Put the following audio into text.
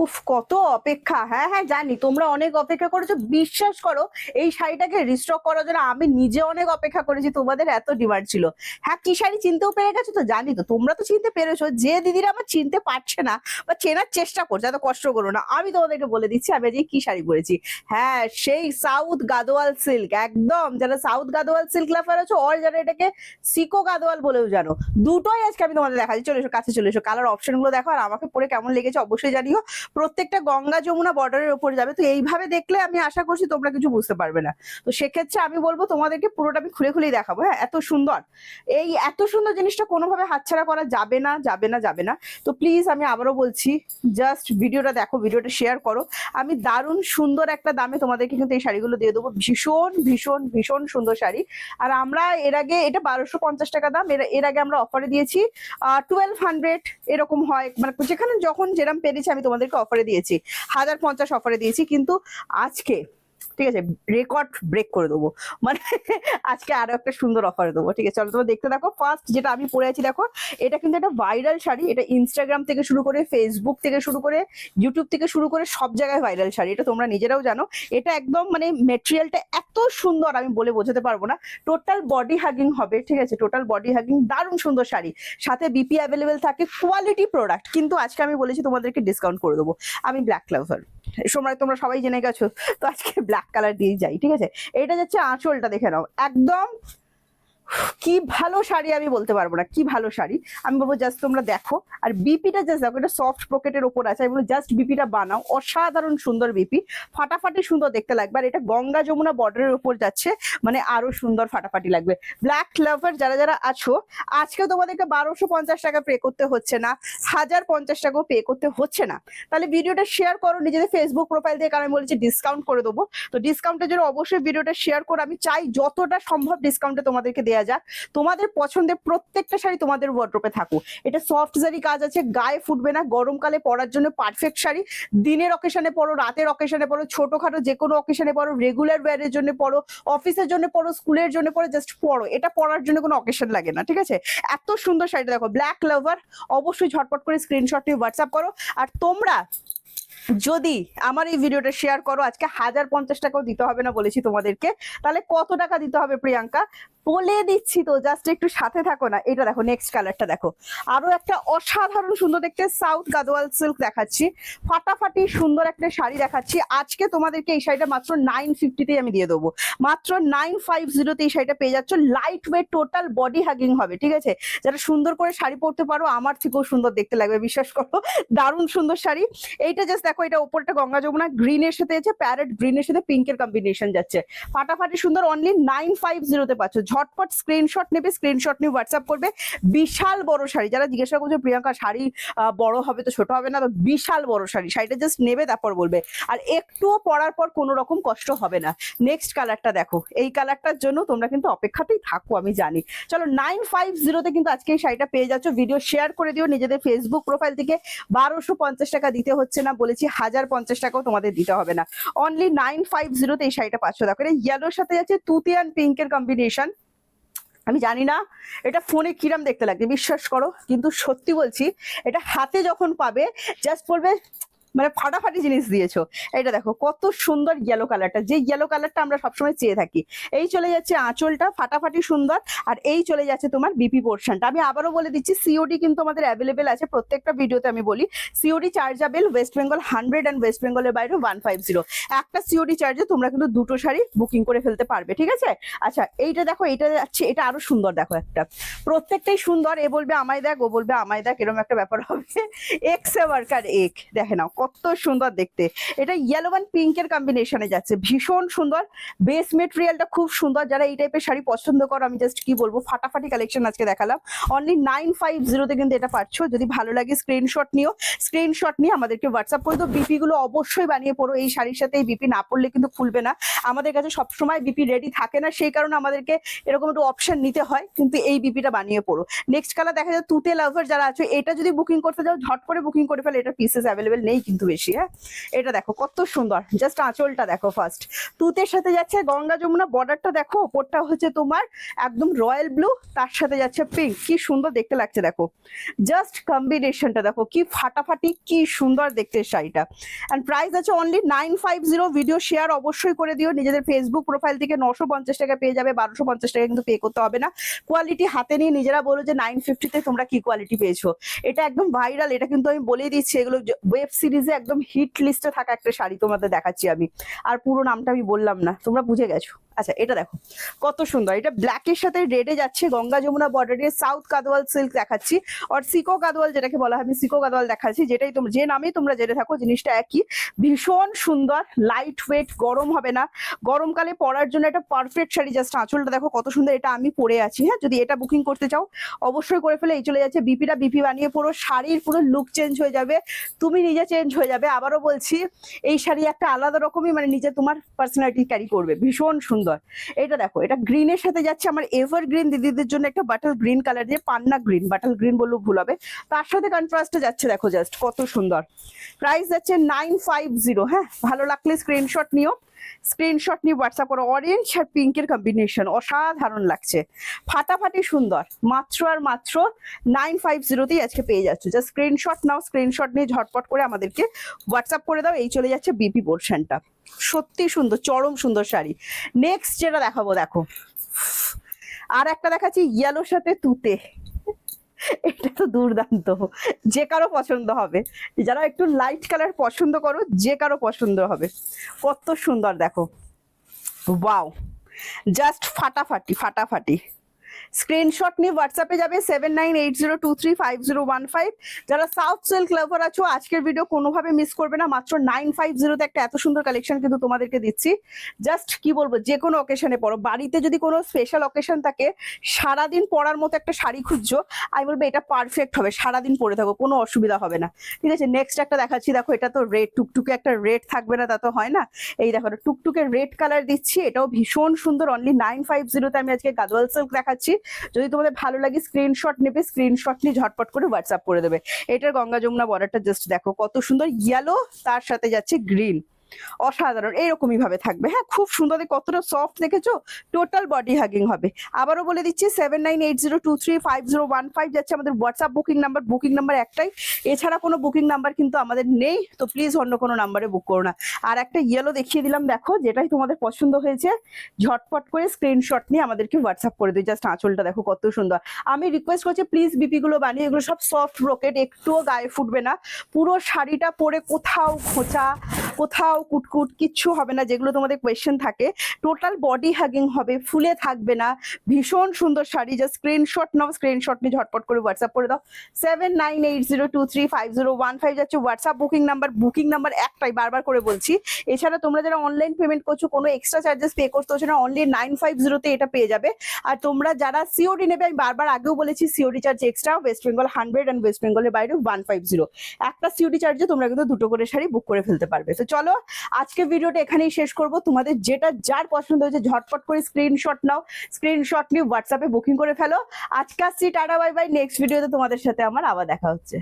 উফ, কত অপেক্ষা! হ্যাঁ হ্যাঁ জানি, তোমরা অনেক অপেক্ষা করেছো, বিশ্বাস করো। এই শাড়িটাকে রিস্টক করার জন্য আমি নিজে অনেক অপেক্ষা করেছি, তোমাদের এত ডিমান্ড ছিল। হ্যাঁ, কি শাড়ি চিনতেও পেরে গেছো তো, জানি তো তোমরা তো চিনতে পেরেছো। যে দিদিরা আমার চিনতে পারছে না বা চেনার চেষ্টা করছে, এত কষ্ট করো না, আমি তোমাদেরকে বলে দিচ্ছি আমি আজকে কি শাড়ি পরেছি। হ্যাঁ, সেই সাউথ গাদোয়াল সিল্ক, একদম যারা সাউথ গাদোয়াল সিল্ক লাভার আছো, আর যারা এটাকে সিকো গাদোয়াল বলেও জানো, দুটোই আজকে আমি তোমাদের দেখাচ্ছি। চলে এসো, কাছে চলে এসো, কালার অপশন গুলো দেখো, আর আমাকে পরে কেমন লেগেছে অবশ্যই জানিও। প্রত্যেকটা গঙ্গা যমুনা বর্ডারের উপরে যাবে, তো এইভাবে দেখলে আমি আশা করছি তোমরা কিছু বুঝতে পারবে না। তো সেক্ষেত্রে আমি বলবো তোমাদেরকে পুরোটা আমি খুলে খুলেই দেখাবো। হ্যাঁ, এত সুন্দর, এই এত সুন্দর জিনিসটা কোনোভাবে হাতছাড়া করা যাবে না, যাবে না, যাবে না। তো প্লিজ আমি আবারও বলছি, জাস্ট ভিডিওটা দেখো, ভিডিওটা শেয়ার করো। আমি দারুণ সুন্দর একটা দামে তোমাদেরকে কিন্তু এই শাড়িগুলো দিয়ে দেবো, ভীষণ ভীষণ ভীষণ সুন্দর শাড়ি। আর আমরা এর আগে, এটা 1250 টাকা দাম, এর আগে আমরা অফারে দিয়েছি 1200, এরকম হয়, মানে যেখানে যখন যেরকম পেরেছি আমি তোমাদেরকে অফারে দিয়েছি, 1050 অফারে দিয়েছি। কিন্তু আজকে ঠিক আছে, রেকর্ড ব্রেক করে দেবো, মানে আজকে আরো একটা সুন্দর অফার দেবো। ঠিক আছে, চলো তোমরা দেখতে দেখো। ফার্স্ট যেটা আমি পরে আছি দেখো, এটা কিন্তু একটা ভাইরাল শাড়ি। এটা ইনস্টাগ্রাম থেকে শুরু করে, ফেসবুক থেকে শুরু করে, ইউটিউব থেকে শুরু করে সব জায়গায় ভাইরাল শাড়ি, এটা তোমরা নিজেরাও জানো। এটা একদম মানে মেটেরিয়ালটা এত সুন্দর আমি বলে বোঝাতে পারবো না। টোটাল বডি হাগিং হবে, ঠিক আছে, টোটাল বডি হাগিং, দারুণ সুন্দর শাড়ি। সাথে বিপি অ্যাভেলেবেল থাকে, কোয়ালিটি প্রোডাক্ট। কিন্তু আজকে আমি বলেছি তোমাদেরকে ডিসকাউন্ট করে দেবো। আমি ব্ল্যাক লাভার, সময় তোমরা সবাই জেনে গেছো, তো আজকে ব্ল্যাক কালার দিয়ে যাই। ঠিক আছে, এটা যাচ্ছে আঁচলটা, দেখে নাও, একদম কি ভালো শাড়ি, আমি বলতে পারবো না কি ভালো শাড়ি, আমি বলবো জাস্ট তোমরা দেখো। আর বিপিটা জাস্ট দেখো, এটা সফট পকেটের ওপর আছে, আমি বলবো জাস্ট বিপিটা বানাও, অসাধারণ সুন্দর বিপি, ফাটাফাটি সুন্দর দেখতে লাগবে। আর এটা গঙ্গা যমুনা বর্ডারের উপর যাচ্ছে, মানে আরো সুন্দর ফাটাফাটি লাগবে। ব্ল্যাক লাভার যারা যারা আছো, আজকে তোমাদেরকে 1250 টাকা পে করতে হচ্ছে না, 1050 টাকাও পে করতে হচ্ছে না। তাহলে ভিডিওটা শেয়ার করো নিজেদের ফেসবুক প্রোফাইল দিয়ে, কারণ আমি বলেছি ডিসকাউন্ট করে দেবো। তো ডিসকাউন্টের জন্য অবশ্যই ভিডিওটা শেয়ার করো, আমি চাই যতটা সম্ভব ডিসকাউন্টে তোমাদেরকে দেওয়া যাক। তোমাদের পছন্দের প্রত্যেকটা শাড়ি তোমাদের ওয়ার্ড্রোবে থাকুক। এটা সফট জারি কাজ আছে, গায়ে ফুটবে না, গরমকালে পরার জন্য পারফেক্ট শাড়ি। দিনের অকেশনে পরো, রাতের অকেশনে পরো, ছোটখাটো যে কোনো অকেশনে পরো, রেগুলার ওয়্যারের জন্য পরো, অফিসের জন্য পরো, স্কুলের জন্য পরো, জাস্ট পরো, এটা পরার জন্য কোনো অকেশন লাগে না। ঠিক আছে, এত সুন্দর শাড়িটা দেখো, ব্ল্যাক লাভার, অবশ্যই ঝটপট করে স্ক্রিনশট নিয়ে হোয়াটসঅ্যাপ করো। আর তোমরা যদি আমার এই ভিডিওটা শেয়ার করো, আজকে 1050 টাকাও দিতে হবে না বলেছি তোমাদেরকে, তাহলে কত টাকা দিতে হবে প্রিয়াঙ্কা বলে দিচ্ছি, তো জাস্ট একটু সাথে থাকো না। এটা দেখো, নেক্সট কালারটা দেখো, আরো একটা অসাধারণ সুন্দর দেখতে সাউথ গাদোয়াল সিল্ক দেখাচ্ছি, ফাটাফাটি সুন্দর একটা শাড়ি দেখাচ্ছি। আজকে তোমাদেরকে এই শাড়িটা মাত্র 950 আমি দিয়ে দেবো, মাত্র 950 এই শাড়িটা পেয়ে যাচ্ছ। Light weight, total body hugging হবে। ঠিক আছে, যারা সুন্দর করে শাড়ি পরতে পারো, আমার থেকেও সুন্দর দেখতে লাগবে, বিশ্বাস করো, দারুণ সুন্দর শাড়ি। এইটা জাস্ট দেখো, এটা ওপরটা গঙ্গা যমুনা গ্রিনের সাথে আছে, প্যারেট গ্রিনের সাথে পিঙ্কের কম্বিনেশন যাচ্ছে, ফাটাফাটি সুন্দর। অনলি 950 পাচ্ছ। ঝটপট স্ক্রিনশট নেবে, স্ক্রিনশট নিয়ে হোয়াটসঅ্যাপ করবে। বিশাল বড় শাড়ি, যারা জিজ্ঞাসা করছো প্রিয়াঙ্কা শাড়ি বড় হবে তো ছোট হবে না, তো বিশাল বড় শাড়ি, শাড়িটা জাস্ট নেবে তারপর বলবে, আর একটুও পরার পর কোনো রকম কষ্ট হবে না। নেক্সট কালারটা দেখো, এই কালারটার জন্য তোমরা কিন্তু অপেক্ষাতেই থাকো আমি জানি। চলো, 950 কিন্তু আজকে এই শাড়িটা পেয়ে যাচ্ছ। ভিডিও শেয়ার করে দিও নিজেদের ফেসবুক প্রোফাইল থেকে। 1250 টাকা দিতে হচ্ছে না বলেছি, 1050 টাকাও তোমাদের দিতে হবে না, অনলি 950 এই শাড়িটা পাচ্ছ। দেখো, এটা ইয়েলোর সাথে যাচ্ছে তুতে অ্যান্ড পিঙ্কের কম্বিনেশন। আমি জানি না এটা ফোনে কিরাম দেখতে লাগবে, বিশ্বাস করো, কিন্তু সত্যি বলছি, এটা হাতে যখন পাবে জাস্ট বলবে মানে ফাটাফাটি জিনিস দিয়েছো। এটা দেখো কত সুন্দর ইয়েলো কালারটা, যে ইয়েলো কালারটা আমরা সবসময় চেয়ে থাকি। এই চলে যাচ্ছে আঁচলটা, ফাটাফাটি সুন্দর। আর এই চলে যাচ্ছে তোমার বিপি পোর্শনটা। আমি আবারও বলে দিচ্ছি, সিওডি কিন্তু আমাদের অ্যাভেলেবেল আছে, প্রত্যেকটা ভিডিওতে আমি বলি COD chargeable. West Bengal 100 and West বেঙ্গলের বাইরে 150। একটা সিওডি চার্জে তোমরা কিন্তু দুটো শাড়ি বুকিং করে ফেলতে পারবে। ঠিক আছে, আচ্ছা এইটা দেখো, এটা যাচ্ছে, এটা আরো সুন্দর দেখো, একটা প্রত্যেকটাই সুন্দর। এ বলবে আমায় দেখ, ও বলবে আমায় দেখ, এরকম একটা ব্যাপার হবে। এক্স এ ওয়ার্কার এক, দেখে নাও কত সুন্দর দেখতে। এটা ইয়েলো অ্যান্ড পিঙ্কের কম্বিনেশনে যাচ্ছে, ভীষণ সুন্দর। বেস মেটেরিয়ালটা খুব সুন্দর। যারা এই টাইপের শাড়ি পছন্দ করো, আমি জাস্ট কি বলবো, ফাটাফাটি কালেকশন আজকে দেখালাম। অনলি 950 কিন্তু এটা পাচ্ছ। যদি ভালো লাগে স্ক্রিনশট নিও, স্ক্রিনশট নিয়ে আমাদেরকে হোয়াটসঅ্যাপ করে দাও। বিপি গুলো অবশ্যই বানিয়ে পড়ো, এই শাড়ির সাথে এই বিপি না পড়লে কিন্তু খুলবে না। আমাদের কাছে সবসময় বিপি রেডি থাকে না, সেই কারণে আমাদেরকে এরকম একটু অপশন নিতে হয়, কিন্তু এই বিপিটা বানিয়ে পড়ো। নেক্সট কালার দেখা যায় তুতে লাভার যারা আছে, এটা যদি বুকিং করতে যাও ঝট করে বুকিং করে ফেলে, এটা পিসেস অ্যাভেলেবেল নেই। কিন্তু বেশি। হ্যাঁ, এটা দেখো কত সুন্দর, জাস্ট আঁচলটা দেখো ফার্স্ট, তুতের সাথে যাচ্ছে গঙ্গা যমুনা বর্ডারটা দেখো, ওপরটা হচ্ছে তোমার একদম রয়্যাল ব্লু, তার সাথে যাচ্ছে পিঙ্ক, কি সুন্দর দেখতে লাগছে দেখো, জাস্ট কম্বিনেশনটা দেখো কি ফাটাফাটি, কি সুন্দর দেখতে শাড়িটা। অ্যান্ড প্রাইস আছে অনলি 950। ভিডিও শেয়ার অবশ্যই করে দিও, নিজেদের ফেসবুক প্রোফাইল থেকে 950 টাকা পেয়ে যাবে, 1250 টাকা কিন্তু পে করতে হবে না। কোয়ালিটি হাতে নিয়ে নিজেরা বলো যে 950-তে তোমরা কি কোয়ালিটি পেয়েছো। এটা একদম ভাইরাল, এটা কিন্তু আমি বলেই দিচ্ছি, এগুলো ওয়েব সিরিজে একদম হিট লিস্টে থাকা একটা শাড়ি তোমাদের দেখাচ্ছি আমি, আর পুরো নামটা আমি বললাম না, তোমরা বুঝে গেছো। আচ্ছা, এটা দেখো কত সুন্দর, এটা ব্ল্যাকের সাথে রেডে যাচ্ছে, গঙ্গা যমুনা বর্ডারে সাউথ কাদওয়াল সিল্ক দেখাচ্ছি, আর সিকো কাদওয়াল যেটাকে বলা হয়, আমি সিকো কাদওয়াল দেখাচ্ছি, যেটাই তোমরা যে নামে তোমরা জেনে থাকো জিনিসটা একই। ভীষণ সুন্দর, লাইট ওয়েট, গরম হবে না, গরমকালে পরার জন্য একটা পারফেক্ট শাড়ি। জাস্ট আঁচলটা দেখো কত সুন্দর, এটা আমি পরে আছি। হ্যাঁ, যদি এটা বুকিং করতে চাও অবশ্যই করে ফেলে, এই চলে যাচ্ছে বিপিটা, বিপি বানিয়ে পুরো শাড়ির পুরো লুক চেঞ্জ হয়ে যাবে, তুমি নিজে চেঞ্জ হয়ে যাবে। আবারও বলছি, এই শাড়ি একটা আলাদা রকমই মানে নিজে তোমার পার্সোনালিটি ক্যারি করবে, ভীষণ সুন্দর। এটা দেখো, এটা গ্রিনের সাথে যাচ্ছে আমার এভার গ্রিন দিদিদের জন্য একটা বাটল গ্রিন কালার, দিয়ে পান্না গ্রিন, বাটল গ্রিন বললেও ভুল হবে, তার সাথে কন্ট্রাস্টে যাচ্ছে দেখো, জাস্ট কত সুন্দর। প্রাইস যাচ্ছে 950। হ্যাঁ, ভালো লাগলে স্ক্রিনশট নিও, স্ক্রিনশট নিয়ে হোয়াটসঅ্যাপ করো। অরেঞ্জ আর পিঙ্কের কম্বিনেশন অসাধারণ লাগছে, ফাটাফাটি সুন্দর, মাত্র আর মাত্র 950তেই আজকে পেয়ে যাচ্ছ। জাস্ট স্ক্রিনশট নাও, স্ক্রিনশট নিয়ে ঝটপট করে আমাদেরকে হোয়াটসঅ্যাপ করে দাও। এই চলে যাচ্ছে বিপি পোর্শনটা, সত্যি সুন্দর, চরম সুন্দর শাড়ি। নেক্সট যেটা দেখাবো দেখো, আর একটা দেখাচ্ছি ইয়েলোর সাথে তুতে, এটা তো দুর্দান্ত, যে কারো পছন্দ হবে, যারা একটু লাইট কালার পছন্দ করো যে কারো পছন্দ হবে, কত সুন্দর দেখো, ওয়াও, জাস্ট ফাটাফাটি ফাটাফাটি। স্ক্রিনশট নিয়ে হোয়াটসঅ্যাপে যাবে 7980235015। যারা সাউথ সিল্ক লাভার আছো আজকের ভিডিও কোনোভাবে মিস করবে না, মাত্র 950-তে একটা এত সুন্দর কালেকশন কিন্তু তোমাদেরকে দিচ্ছি। জাস্ট কি বলবো, যে কোনো অকেশনে পরো, বাড়িতে যদি কোনো স্পেশাল অকেশন থাকে, সারাদিন পরার মতো একটা শাড়ি খুঁজছো, আমি বলবো এটা পারফেক্ট হবে, সারাদিন পরে থাকো, কোনো অসুবিধা হবে না। ঠিক আছে, নেক্সট একটা দেখাচ্ছি দেখো, এটা তো রেড, টুকটুকে একটা রেড থাকবে না তা তো হয় না, এই দেখো টুকটুকে রেড কালার দিচ্ছি, এটাও ভীষণ সুন্দর, অনলি 950-তে আমি আজকে গাদওয়াল সিল্ক দেখাচ্ছি। যদি তোমাদের ভালো লাগে স্ক্রিনশট নেবে, স্ক্রিনশট নিয়ে ঝটপট করে হোয়াটসঅ্যাপ করে দেবে। এটার গঙ্গা যমুনা বর্ডারটা জাস্ট দেখো কত সুন্দর, ইয়েলো তার সাথে যাচ্ছে গ্রিন, অসাধারণ, এইরকমই ভাবে থাকবে। হ্যাঁ, খুব সুন্দর, কতটা সফট দেখেছো, টোটাল বডি হাগিং হবে। আবারও বলে দিচ্ছি 7980235015 যাচ্ছে আমাদের WhatsApp booking number, booking number একটাই, এছাড়া কোনো বুকিং নাম্বার কিন্তু আমাদের নেই, তো প্লিজ অন্য কোনো নাম্বারে বুক করো না। আর একটা ইয়েলো দেখিয়ে দিলাম দেখো, যেটাই তোমাদের পছন্দ হয়েছে ঝটপট করে স্ক্রিনশট নিয়ে আমাদেরকে হোয়াটসঅ্যাপ করে দিই। জাস্ট আঁচলটা দেখো কত সুন্দর, আমি রিকোয়েস্ট করছি প্লিজ বিপি গুলো বানিয়ে, এগুলো সব সফট ব্রোকেট, একটুও গায়ে ফুটবে না, পুরো শাড়িটা পরে কোথাও খোঁচা, কোথাও কুটকুট কিচ্ছু হবে না, যেগুলো তোমাদের কোয়েশ্চেন থাকে, টোটাল বডি হাগিং হবে, ফুলে থাকবে না, ভীষণ সুন্দর শাড়ি। জাস্ট স্ক্রিনশট নাও, স্ক্রিনশট নিয়ে ঝটপট করে হোয়াটসঅ্যাপ করে দাও 7980235015 যাচ্ছে WhatsApp booking number, booking number একটাই, বারবার করে বলছি। এছাড়া তোমরা যারা অনলাইন পেমেন্ট করছো কোনো এক্সট্রা চার্জেস পে করতে হচ্ছে না, অনলি 950-তে এটা পেয়ে যাবে। আর তোমরা যারা সিওডি নেবে, আমি বারবার আগেও বলেছি COD charge extra, West Bengal 100 and West বেঙ্গলের বাইরে 150, একটা সিওডি চার্জে তোমরা কিন্তু দুটো করে শাড়ি বুক করে ফেলতে পারবে। তো চলো আজকে ভিডিওটা এখানেই শেষ করব, তোমাদের যেটা যার পছন্দ হয়েছে ঝটপট করে স্ক্রিনশট নাও, স্ক্রিনশট নিয়ে হোয়াটসঅ্যাপে বুকিং করে ফেলো। আজকে আসছি, টাটা বাই বাই, নেক্সট ভিডিওতে তোমাদের সাথে আমার আবার দেখা হচ্ছে।